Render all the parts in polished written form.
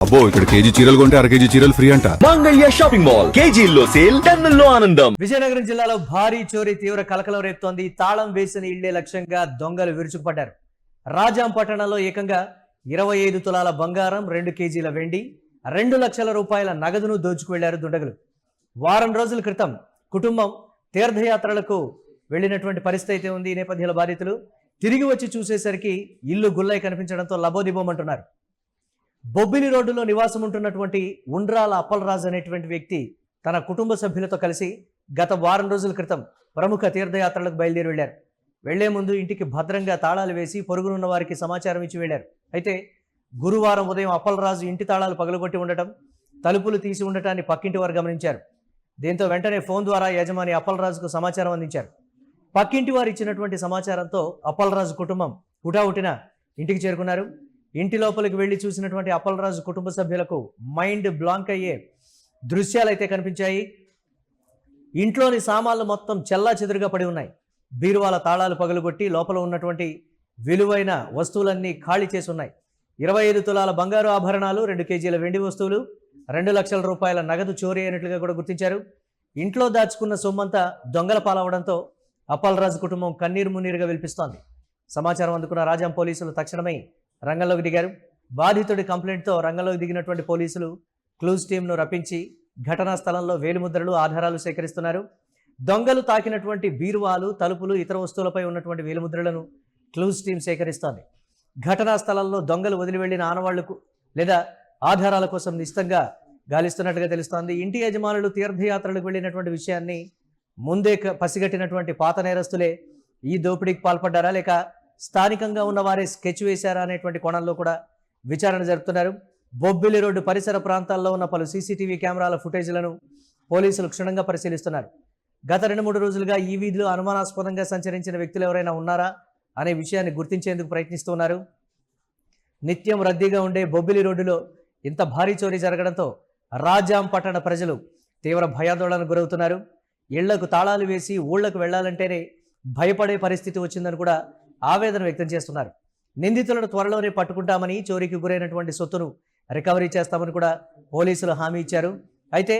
అబ్బో ఇక్కడ కేజీ చీరలు కొంటే అర కేజీ చీరలు ఫ్రీ అంట. మంగళ్య షాపింగ్ మాల్ కేజీల్లో సేల్, టన్నుల్లో ఆనందం. విజయనగరం జిల్లాలో భారీ చోరీ తీవ్ర కలకలం రేపుతోంది. తాళం వేసిన ఇళ్లే లక్ష్యంగా దొంగలు విరుచుకుపడ్డారు. రాజాం పట్టణంలో ఏకంగా 25 తులాల బంగారం, 2 కేజీల వెండి, 2 లక్షల రూపాయల నగదును దోచుకు వెళ్లారు దుండగులు. వారం రోజుల క్రితం కుటుంబం తీర్థయాత్రలకు వెళ్లినటువంటి పరిస్థితి అయితే ఉంది. ఈ నేపథ్యంలో బాధితులు తిరిగి వచ్చి చూసేసరికి ఇల్లు గుల్లై కనిపించడంతో లబోదిబోమంటున్నారు. బొబ్బిలి రోడ్డులో నివాసం ఉంటున్నటువంటి ఉండ్రాల అప్పలరాజు అనేటువంటి వ్యక్తి తన కుటుంబ సభ్యులతో కలిసి గత వారం రోజుల క్రితం ప్రముఖ తీర్థయాత్రలకు బయలుదేరి వెళ్లారు. వెళ్లే ముందు ఇంటికి భద్రంగా తాళాలు వేసి పొరుగునున్న వారికి సమాచారం ఇచ్చి వెళ్లారు. అయితే గురువారం ఉదయం అప్పలరాజు ఇంటి తాళాలు పగలగొట్టి ఉండటం, తలుపులు తీసి ఉండటాన్ని పక్కింటి వారు గమనించారు. దీంతో వెంటనే ఫోన్ ద్వారా యజమాని అప్పలరాజుకు సమాచారం అందించారు. పక్కింటి వారు ఇచ్చినటువంటి సమాచారంతో అప్పలరాజు కుటుంబం హుటాహుటిన ఇంటికి చేరుకున్నారు. ఇంటి లోపలికి వెళ్లి చూసినటువంటి అప్పలరాజు కుటుంబ సభ్యులకు మైండ్ బ్లాంక్ అయ్యే దృశ్యాలు అయితే కనిపించాయి. ఇంట్లోని సామాన్లు మొత్తం చెల్లా చెదురుగా పడి ఉన్నాయి. బీరువాల తాళాలు పగలగొట్టి లోపల ఉన్నటువంటి విలువైన వస్తువులన్నీ ఖాళీ చేసి ఉన్నాయి. 25 తులాల బంగారు ఆభరణాలు, 2 కేజీల వెండి వస్తువులు, 2 లక్షల రూపాయల నగదు చోరీ అయినట్లుగా కూడా గుర్తించారు. ఇంట్లో దాచుకున్న సొమ్మంతా దొంగల పాలవడంతో అప్పలరాజు కుటుంబం కన్నీరు మున్నీరుగా విలిపిస్తోంది. సమాచారం అందుకున్న రాజాం పోలీసులు తక్షణమే రంగంలోకి దిగారు. బాధితుడి కంప్లైంట్తో రంగంలోకి దిగినటువంటి పోలీసులు క్లూజ్ టీంను రప్పించి ఘటనా స్థలంలో వేలిముద్రలు, ఆధారాలు సేకరిస్తున్నారు. దొంగలు తాకినటువంటి బీరువాలు, తలుపులు, ఇతర వస్తువులపై ఉన్నటువంటి వేలిముద్రలను క్లూజ్ టీం సేకరిస్తోంది. ఘటనా స్థలంలో దొంగలు వదిలి వెళ్లిన ఆనవాళ్లకు లేదా ఆధారాల కోసం నిశ్చితంగా గాలిస్తున్నట్టుగా తెలుస్తోంది. ఇంటి యజమానులు తీర్థయాత్రలకు వెళ్ళినటువంటి విషయాన్ని ముందే పసిగట్టినటువంటి పాత నేరస్తులే ఈ దోపిడీకి పాల్పడ్డారా, లేక స్థానికంగా ఉన్న వారే స్కెచ్ వేశారా అనేటువంటి కోణంలో కూడా విచారణ జరుపుతున్నారు. బొబ్బిలి రోడ్డు పరిసర ప్రాంతాల్లో ఉన్న పలు సీసీటీవీ కెమెరాల ఫుటేజ్లను పోలీసులు క్షుణ్ణంగా పరిశీలిస్తున్నారు. గత 2-3 రోజులుగా ఈ వీధిలో అనుమానాస్పదంగా సంచరించిన వ్యక్తులు ఎవరైనా ఉన్నారా అనే విషయాన్ని గుర్తించేందుకు ప్రయత్నిస్తున్నారు. నిత్యం రద్దీగా ఉండే బొబ్బిలి రోడ్డులో ఇంత భారీ చోరీ జరగడంతో రాజాం పట్టణ ప్రజలు తీవ్ర భయాందోళనకు గురవుతున్నారు. ఇళ్లకు తాళాలు వేసి ఊళ్లకు వెళ్లాలంటేనే భయపడే పరిస్థితి వచ్చిందని కూడా ఆవేదన వ్యక్తం చేస్తున్నారు. నిందితులను త్వరలోనే పట్టుకుంటామని, చోరీకి గురైనటువంటి సొత్తును రికవరీ చేస్తామని కూడా పోలీసులు హామీ ఇచ్చారు. అయితే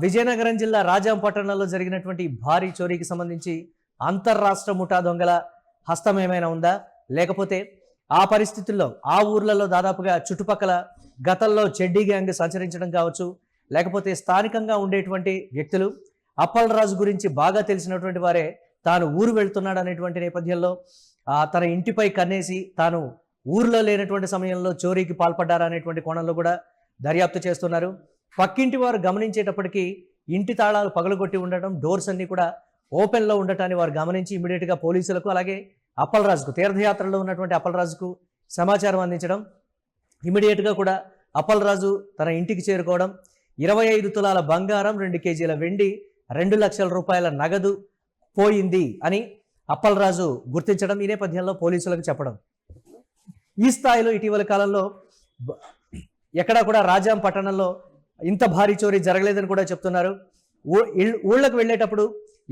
విజయనగరం జిల్లా రాజాం పట్టణంలో జరిగినటువంటి భారీ చోరీకి సంబంధించి అంతర్రాష్ట్ర ముఠా దొంగల హస్తం ఏమైనా ఉందా, లేకపోతే ఆ పరిస్థితుల్లో ఆ ఊర్లలో దాదాపుగా చుట్టుపక్కల గతంలో చెడ్డీ గ్యాంగ్ సంచరించడం కావచ్చు, లేకపోతే స్థానికంగా ఉండేటువంటి వ్యక్తులు అప్పలరాజు గురించి బాగా తెలిసినటువంటి వారే తాను ఊరు వెళ్తున్నాడు అనేటువంటి నేపథ్యంలో తన ఇంటిపై కన్నేసి తాను ఊర్లో లేనటువంటి సమయంలో చోరీకి పాల్పడ్డారా అనేటువంటి కోణంలో కూడా దర్యాప్తు చేస్తున్నారు. పక్కింటి వారు గమనించేటప్పటికీ ఇంటి తాళాలు పగలగొట్టి ఉండటం, డోర్స్ అన్ని కూడా ఓపెన్లో ఉండటాన్ని వారు గమనించి ఇమీడియట్గా పోలీసులకు, అలాగే అప్పలరాజుకు, తీర్థయాత్రలో ఉన్నటువంటి అప్పలరాజుకు సమాచారం అందించడం, ఇమీడియట్గా కూడా అప్పలరాజు తన ఇంటికి చేరుకోవడం, 25 తులాల బంగారం, 2 కేజీల వెండి, 2 లక్షల రూపాయల నగదు పోయింది అని అప్పలరాజు గుర్తించడం, ఈ నేపథ్యంలో పోలీసులకు చెప్పడం. ఈ స్థాయిలో ఇటీవల కాలంలో ఎక్కడా కూడా రాజాం పట్టణంలో ఇంత భారీ చోరీ జరగలేదని కూడా చెప్తున్నారు. ఊళ్ళకు వెళ్ళేటప్పుడు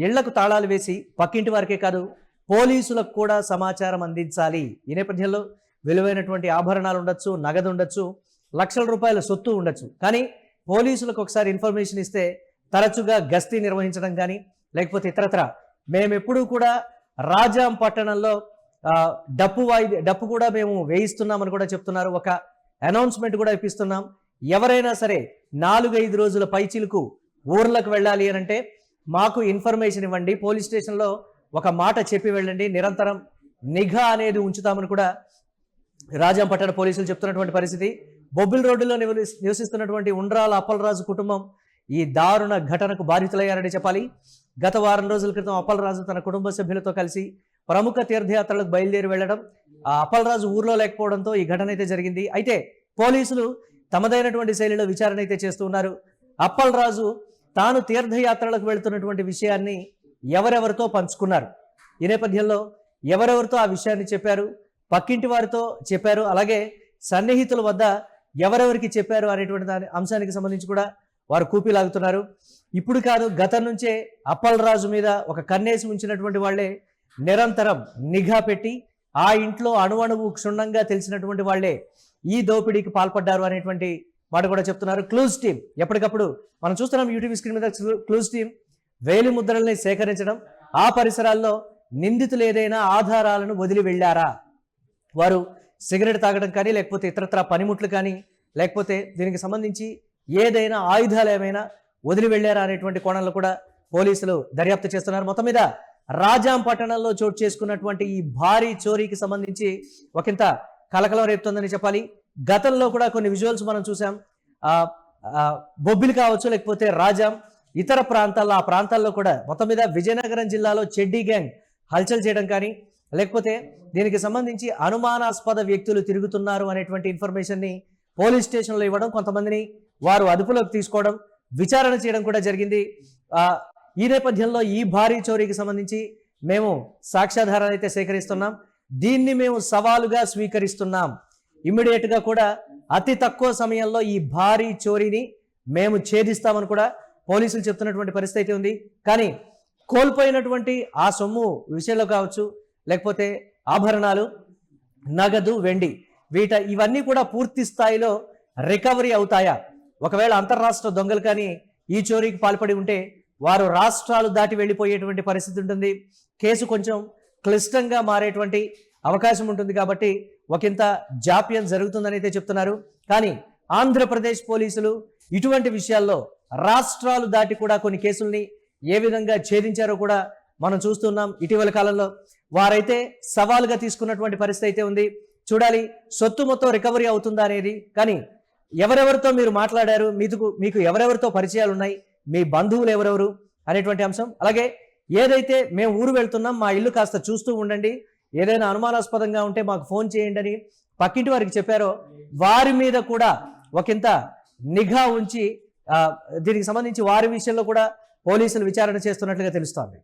ఇళ్లకు తాళాలు వేసి పక్కింటి వారికే కాదు పోలీసులకు కూడా సమాచారం అందించాలి. ఈ నేపథ్యంలో విలువైనటువంటి ఆభరణాలు ఉండొచ్చు, నగదు ఉండొచ్చు, లక్షల రూపాయల సొత్తు ఉండొచ్చు. కానీ పోలీసులకు ఒకసారి ఇన్ఫర్మేషన్ ఇస్తే తరచుగా గస్తీ నిర్వహించడం కానీ, లేకపోతే ఇతరత్ర మేమెప్పుడూ కూడా రాజాం పట్టణంలో డప్పు కూడా మేము వేయిస్తున్నామని కూడా చెప్తున్నారు. ఒక అనౌన్స్మెంట్ కూడా ఇప్పిస్తున్నాం. ఎవరైనా సరే 4-5 రోజుల పైచిలకు ఊర్లకు వెళ్ళాలి అని అంటే మాకు ఇన్ఫర్మేషన్ ఇవ్వండి, పోలీస్ స్టేషన్లో ఒక మాట చెప్పి వెళ్ళండి, నిరంతరం నిఘా అనేది ఉంచుతామని కూడా రాజాం పట్టణ పోలీసులు చెప్తున్నటువంటి పరిస్థితి. బొబ్బిలి రోడ్డులో నివసిస్తున్నటువంటి ఉండ్రాల అప్పలరాజు కుటుంబం ఈ దారుణ ఘటనకు బాధితులయ్యారని చెప్పాలి. గత వారం రోజుల క్రితం అప్పలరాజు తన కుటుంబ సభ్యులతో కలిసి ప్రముఖ తీర్థయాత్రలకు బయలుదేరి వెళ్లడం, ఆ అప్పలరాజు ఊర్లో లేకపోవడంతో ఈ ఘటన అయితే జరిగింది. అయితే పోలీసులు తమదైనటువంటి శైలిలో విచారణ అయితే చేస్తూ ఉన్నారు. అప్పలరాజు తాను తీర్థయాత్రలకు వెళ్తున్నటువంటి విషయాన్ని ఎవరెవరితో పంచుకున్నారు, ఈ నేపథ్యంలో ఎవరెవరితో ఆ విషయాన్ని చెప్పారు, పక్కింటి వారితో చెప్పారు, అలాగే సన్నిహితుల వద్ద ఎవరెవరికి చెప్పారు అనేటువంటి దాని అంశానికి సంబంధించి కూడా వారు కూపీలాగుతున్నారు. ఇప్పుడు కాదు, గతం నుంచే అప్పలరాజు మీద ఒక కన్నేసి ఉంచినటువంటి వాళ్లే నిరంతరం నిఘా పెట్టి ఆ ఇంట్లో అణువణువు క్షుణ్ణంగా తెలిసినటువంటి వాళ్లే ఈ దోపిడీకి పాల్పడ్డారు అనేటువంటి మాట కూడా చెప్తున్నారు. క్లూజ్ టీం ఎప్పటికప్పుడు మనం చూస్తున్నాం యూట్యూబ్ స్క్రీన్ మీద క్లూజ్ టీం వేలి ముద్రల్ని సేకరించడం, ఆ పరిసరాల్లో నిందితులు ఏదైనా ఆధారాలను వదిలి వెళ్ళారా, వారు సిగరెట్ తాగడం కానీ లేకపోతే ఇతరత్ర పనిముట్లు కానీ లేకపోతే దీనికి సంబంధించి ఏదైనా ఆయుధాలు ఏమైనా వదిలి వెళ్ళారా అనేటువంటి కోణంలో కూడా పోలీసులు దర్యాప్తు చేస్తున్నారు. మొత్తం మీద రాజాం పట్టణంలో చోటు చేసుకున్నటువంటి ఈ భారీ చోరీకి సంబంధించి ఒకంత కలకలం రేపుతోందని చెప్పాలి. గతంలో కూడా కొన్ని విజువల్స్ మనం చూసాం. బొబ్బిలి కావచ్చు లేకపోతే రాజాం ఇతర ప్రాంతాల్లో, ఆ ప్రాంతాల్లో కూడా మొత్తం మీద విజయనగరం జిల్లాలో చెడ్డీ గ్యాంగ్ హల్చల్ చేయడం కానీ లేకపోతే దీనికి సంబంధించి అనుమానాస్పద వ్యక్తులు తిరుగుతున్నారు అనేటువంటి ఇన్ఫర్మేషన్ని పోలీస్ స్టేషన్లో ఇవ్వడం, కొంతమందిని వారు అదుపులోకి తీసుకోవడం, విచారణ చేయడం కూడా జరిగింది. ఈ నేపథ్యంలో ఈ భారీ చోరీకి సంబంధించి మేము సాక్ష్యాధారాలు అయితే సేకరిస్తున్నాం, దీన్ని మేము సవాలుగా స్వీకరిస్తున్నాం. ఇమ్మీడియట్ గా కూడా అతి తక్కువ సమయంలో ఈ భారీ చోరీని మేము ఛేదిస్తామని కూడా పోలీసులు చెప్తున్నటువంటి పరిస్థితి ఉంది. కానీ కోల్పోయినటువంటి ఆ సొమ్ము విషయంలో కావచ్చు లేకపోతే ఆభరణాలు, నగదు, వెండి ఇవన్నీ కూడా పూర్తి స్థాయిలో రికవరీ అవుతాయా? ఒకవేళ అంతర్రాష్ట్ర దొంగలు కానీ ఈ చోరీకి పాల్పడి ఉంటే వారు రాష్ట్రాలు దాటి వెళ్ళిపోయేటువంటి పరిస్థితి ఉంటుంది. కేసు కొంచెం క్లిష్టంగా మారేటువంటి అవకాశం ఉంటుంది. కాబట్టి ఒకంత జాప్యం జరుగుతుందని అయితే చెప్తున్నారు. కానీ ఆంధ్రప్రదేశ్ పోలీసులు ఇటువంటి విషయాల్లో రాష్ట్రాలు దాటి కూడా కొన్ని కేసుల్ని ఏ విధంగా ఛేదించారో కూడా మనం చూస్తున్నాం. ఇటీవల కాలంలో వారైతే సవాలుగా తీసుకున్నటువంటి పరిస్థితి అయితే ఉంది. చూడాలి సొత్తు మొత్తం రికవరీ అవుతుందా అనేది. కానీ ఎవరెవరితో మీరు మాట్లాడారు, మీకు ఎవరెవరితో పరిచయాలు ఉన్నాయి, మీ బంధువులు ఎవరెవరు అనేటువంటి అంశం, అలాగే ఏదైతే మేము ఊరు వెళ్తున్నాం మా ఇల్లు కాస్త చూస్తూ ఉండండి, ఏదైనా అనుమానాస్పదంగా ఉంటే మాకు ఫోన్ చేయండి అని పక్కింటి వారికి చెప్పారో వారి మీద కూడా ఒకంత నిఘా ఉంచి దీనికి సంబంధించి వారి విషయంలో కూడా పోలీసులు విచారణ చేస్తున్నట్లుగా తెలుస్తోంది.